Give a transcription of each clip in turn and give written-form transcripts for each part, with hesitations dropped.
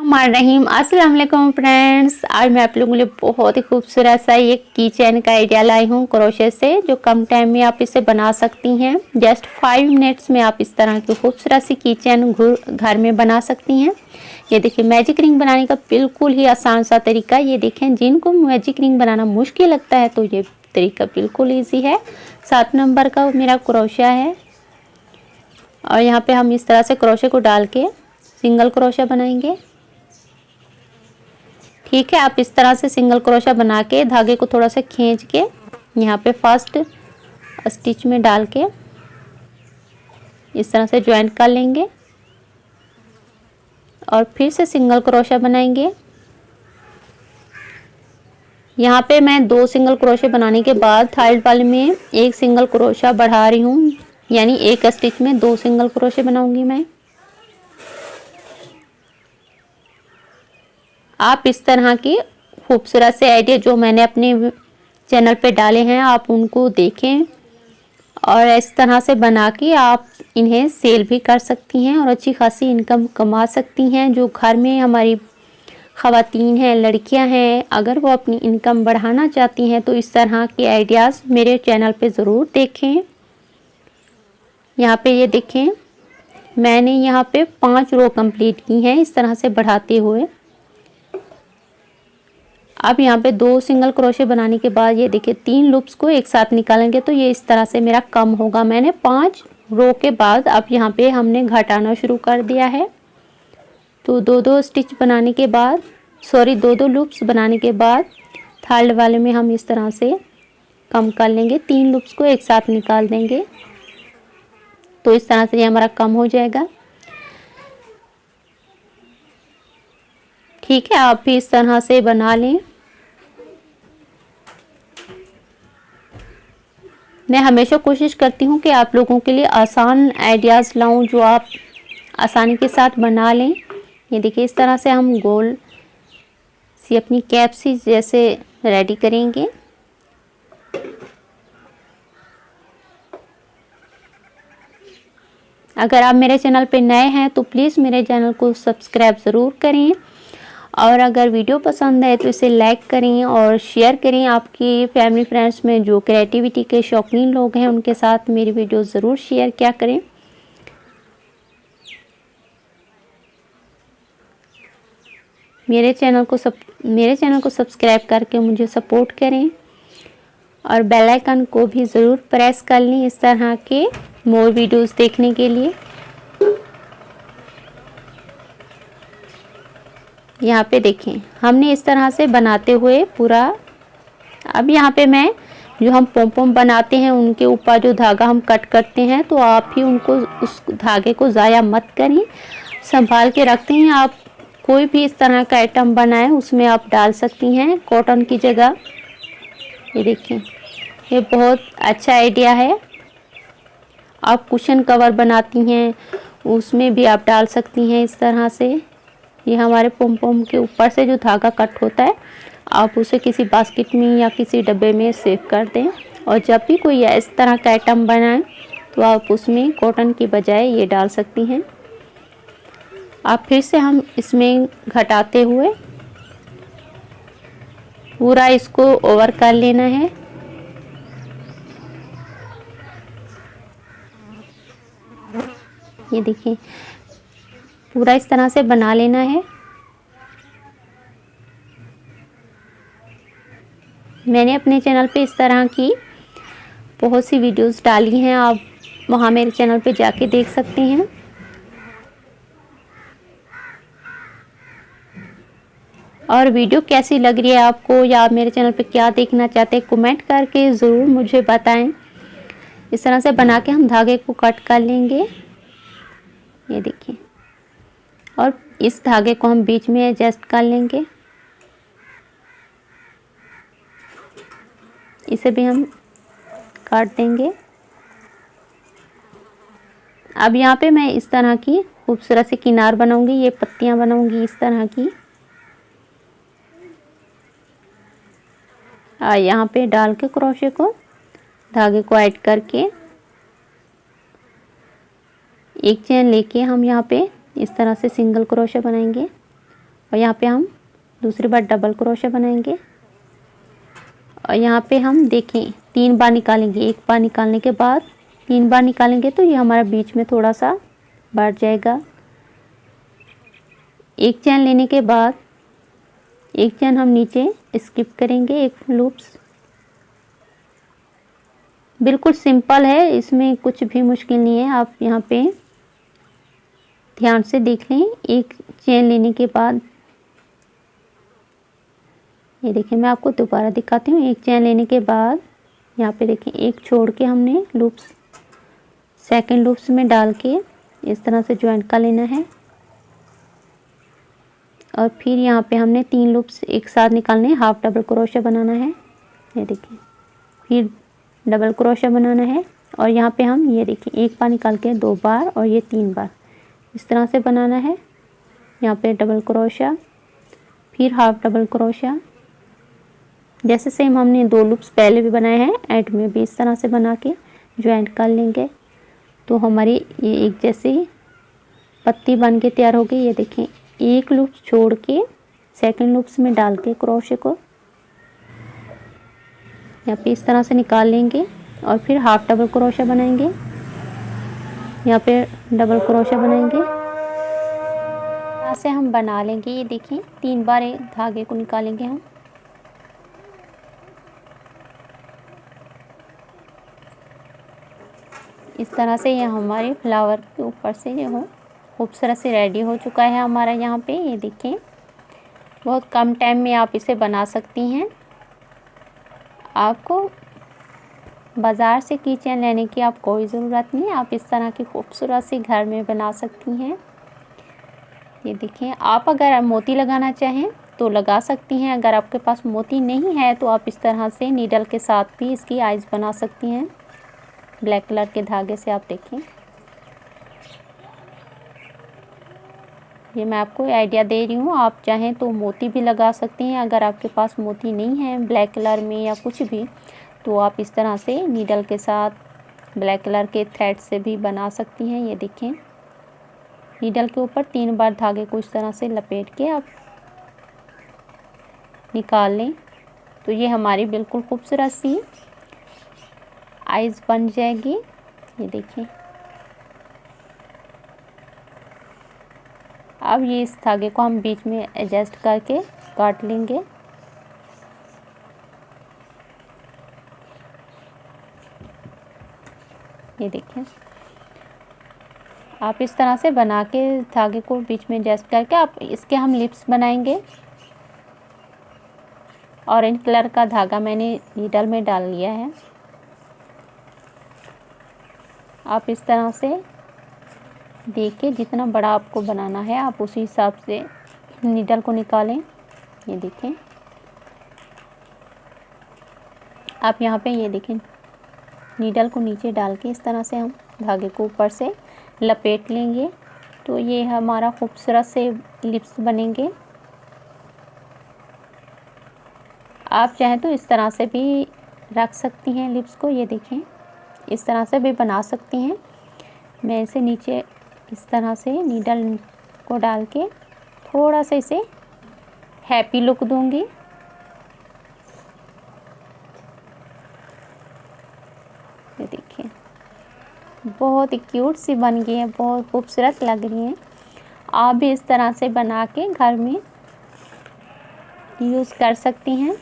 रहीम अस्सलाम वालेकुम फ्रेंड्स। आज मैं आप लोगों के लिए बहुत ही खूबसूरत सा ये की चेन का आइडिया लाई हूँ क्रोशे से, जो कम टाइम में आप इसे बना सकती हैं। जस्ट 5 मिनट्स में आप इस तरह की खूबसूरत सी की चेन घर में बना सकती हैं। ये देखिए मैजिक रिंग बनाने का बिल्कुल ही आसान सा तरीका। ये देखें, जिनको मैजिक रिंग बनाना मुश्किल लगता है तो ये तरीका बिल्कुल ईजी है। 7 नंबर का मेरा क्रोशा है और यहाँ पे हम इस तरह से क्रोशे को डाल के सिंगल क्रोशा बनाएंगे। ठीक है, आप इस तरह से सिंगल क्रोशा बना के धागे को थोड़ा सा खींच के यहाँ पे फर्स्ट स्टिच में डाल के इस तरह से ज्वाइंट कर लेंगे और फिर से सिंगल क्रोशा बनाएंगे। यहाँ पे मैं 2 सिंगल क्रोशे बनाने के बाद थर्ड वाले में एक सिंगल क्रोशा बढ़ा रही हूँ, यानी एक स्टिच में 2 सिंगल क्रोशे बनाऊंगी मैं। आप इस तरह की खूबसूरत से आइडिया जो मैंने अपने चैनल पे डाले हैं आप उनको देखें और इस तरह से बना के आप इन्हें सेल भी कर सकती हैं और अच्छी खासी इनकम कमा सकती हैं। जो घर में हमारी ख़वातीन हैं, लड़कियां हैं, अगर वो अपनी इनकम बढ़ाना चाहती हैं तो इस तरह के आइडियाज़ मेरे चैनल पे ज़रूर देखें। यहाँ पे ये देखें, मैंने यहाँ पे 5 रो कंप्लीट की हैं इस तरह से बढ़ाते हुए। अब यहाँ पे 2 सिंगल क्रोशे बनाने के बाद ये देखिए 3 लूप्स को एक साथ निकालेंगे तो ये इस तरह से मेरा कम होगा। मैंने 5 रो के बाद अब यहाँ पे हमने घटाना शुरू कर दिया है। तो 2-2 स्टिच बनाने के बाद 2-2 लूप्स बनाने के बाद थर्ड वाले में हम इस तरह से कम कर लेंगे। 3 लूप्स को एक साथ निकाल देंगे तो इस तरह से ये हमारा कम हो जाएगा। ठीक है, आप भी इस तरह से बना लें। मैं हमेशा कोशिश करती हूँ कि आप लोगों के लिए आसान आइडियाज़ लाऊं जो आप आसानी के साथ बना लें। ये देखिए इस तरह से हम गोल सी अपनी कैप सी जैसे रेडी करेंगे। अगर आप मेरे चैनल पे नए हैं तो प्लीज़ मेरे चैनल को सब्सक्राइब ज़रूर करें और अगर वीडियो पसंद है तो इसे लाइक करें और शेयर करें। आपकी फैमिली फ्रेंड्स में जो क्रिएटिविटी के शौकीन लोग हैं उनके साथ मेरी वीडियो ज़रूर शेयर किया करें। मेरे चैनल को सब्सक्राइब करके मुझे सपोर्ट करें और बेल आइकन को भी ज़रूर प्रेस कर लें इस तरह के मोर वीडियोस देखने के लिए। यहाँ पे देखें, हमने इस तरह से बनाते हुए पूरा। अब यहाँ पे मैं जो हम पोम पोम बनाते हैं उनके ऊपर जो धागा हम कट करते हैं तो आप ही उनको उस धागे को ज़ाया मत करें, संभाल के रखते हैं। आप कोई भी इस तरह का आइटम बनाएं उसमें आप डाल सकती हैं कॉटन की जगह। ये देखें, ये बहुत अच्छा आइडिया है। आप कुशन कवर बनाती हैं उसमें भी आप डाल सकती हैं इस तरह से। ये हमारे पोम पोम के ऊपर से जो धागा कट होता है आप उसे किसी बास्केट में या किसी डब्बे में सेव कर दें और जब भी कोई इस तरह का आइटम बनाएं तो आप उसमें कॉटन की बजाय ये डाल सकती हैं। आप फिर से हम इसमें घटाते हुए पूरा इसको ओवर कर लेना है। ये देखिए पूरा इस तरह से बना लेना है। मैंने अपने चैनल पे इस तरह की बहुत सी वीडियोस डाली हैं, आप वहाँ मेरे चैनल पे जाके देख सकते हैं। और वीडियो कैसी लग रही है आपको या आप मेरे चैनल पे क्या देखना चाहते हैं कमेंट करके ज़रूर मुझे बताएं। इस तरह से बना के हम धागे को कट कर लेंगे। ये देखिए, और इस धागे को हम बीच में एडजस्ट कर लेंगे। इसे भी हम काट देंगे। अब यहाँ पे मैं इस तरह की खूबसूरत सी किनार बनाऊंगी, ये पत्तियां बनाऊंगी इस तरह की। यहाँ पे डाल के क्रोशे को धागे को ऐड करके एक चेन लेके हम यहाँ पे इस तरह से सिंगल क्रोशे बनाएंगे और यहाँ पे हम दूसरी बार डबल क्रोशा बनाएंगे और यहाँ पे हम देखें 3 बार निकालेंगे। एक बार निकालने के बाद 3 बार निकालेंगे तो ये हमारा बीच में थोड़ा सा बढ़ जाएगा। एक चैन लेने के बाद एक चैन हम नीचे स्किप करेंगे, एक लूप्स। बिल्कुल सिंपल है, इसमें कुछ भी मुश्किल नहीं है। आप यहाँ पे ध्यान से देख लें। एक चेन लेने के बाद ये देखिए, मैं आपको दोबारा दिखाती हूँ। एक चेन लेने के बाद यहाँ पे देखिए एक छोड़ के हमने लूप्स सेकंड लूप्स में डाल के इस तरह से ज्वाइंट कर लेना है और फिर यहाँ पे हमने 3 लूप्स एक साथ निकालने, हाफ डबल क्रोशा बनाना है। ये देखिए, फिर डबल क्रोशा बनाना है और यहाँ पे हम ये देखिए एक बार निकाल के 2 बार और ये 3 बार इस तरह से बनाना है। यहाँ पे डबल क्रोशा, फिर हाफ डबल क्रोशा, जैसे सेम हमने 2 लूप्स पहले भी बनाए हैं, एंड में भी इस तरह से बना के ज्वाइंट कर लेंगे तो हमारी ये एक जैसी पत्ती बन के तैयार होगी। ये देखें, एक लूप छोड़ के सेकंड लूप्स में डाल के क्रोशे को यहाँ पे इस तरह से निकाल लेंगे और फिर हाफ डबल क्रोशा बनाएंगे। यहाँ पे डबल क्रोशा बनाएंगे, यहाँ से हम बना लेंगे। ये देखिए 3 बार एक धागे को निकालेंगे हम। इस तरह से ये हमारे फ्लावर के ऊपर से ये हो खूबसूरत से रेडी हो चुका है हमारा। यहाँ पे ये देखिए, बहुत कम टाइम में आप इसे बना सकती हैं। आपको बाज़ार से की चेन लेने की आप कोई ज़रूरत नहीं है, आप इस तरह की खूबसूरत सी घर में बना सकती हैं। ये देखिए, आप अगर मोती लगाना चाहें तो लगा सकती हैं, अगर आपके पास मोती नहीं है तो आप इस तरह से नीडल के साथ भी इसकी आइज़ बना सकती हैं ब्लैक कलर के धागे से। आप देखें, ये मैं आपको आइडिया दे रही हूँ, आप चाहें तो मोती भी लगा सकती हैं। अगर आपके पास मोती नहीं है ब्लैक कलर में या कुछ भी, तो आप इस तरह से नीडल के साथ ब्लैक कलर के थ्रेड से भी बना सकती हैं। ये देखें, नीडल के ऊपर 3 बार धागे को इस तरह से लपेट के आप निकाल लें तो ये हमारी बिल्कुल खूबसूरत सी आइज़ बन जाएगी। ये देखिए, अब ये इस धागे को हम बीच में एडजस्ट करके काट लेंगे। ये देखिए, आप इस तरह से बना के धागे को बीच में एडजस्ट करके आप इसके हम लिप्स बनाएंगे। ऑरेंज कलर का धागा मैंने नीडल में डाल लिया है। आप इस तरह से देख के जितना बड़ा आपको बनाना है आप उसी हिसाब से नीडल को निकालें। ये देखें, आप यहाँ पे ये देखें, नीडल को नीचे डाल के इस तरह से हम धागे को ऊपर से लपेट लेंगे तो ये हमारा खूबसूरत से लिप्स बनेंगे। आप चाहें तो इस तरह से भी रख सकती हैं लिप्स को। ये देखें, इस तरह से भी बना सकती हैं। मैं इसे नीचे इस तरह से नीडल को डाल के थोड़ा सा इसे हैप्पी लुक दूंगी। ये देखिए, बहुत ही क्यूट सी बन गई है, बहुत खूबसूरत लग रही है। आप भी इस तरह से बना के घर में यूज़ कर सकती हैं।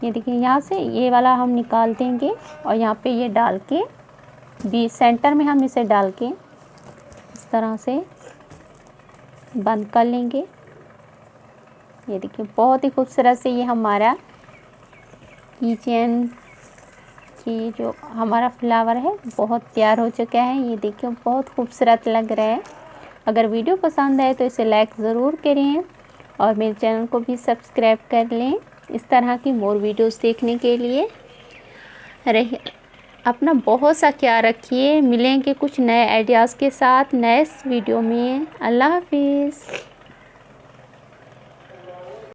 ये देखिए, यहाँ से ये वाला हम निकाल देंगे और यहाँ पे ये डाल के बीच सेंटर में हम इसे डाल के इस तरह से बंद कर लेंगे। ये देखिए, बहुत ही खूबसूरत से ये हमारा की चेन की जो हमारा फ्लावर है बहुत तैयार हो चुका है। ये देखिए, बहुत खूबसूरत लग रहा है। अगर वीडियो पसंद आए तो इसे लाइक ज़रूर करें और मेरे चैनल को भी सब्सक्राइब कर लें इस तरह की मोर वीडियोस देखने के लिए। अपना बहुत सा ख्याल रखिए। मिलेंगे कुछ नए आइडियाज़ के साथ नए वीडियो में। अल्लाह हाफिज़।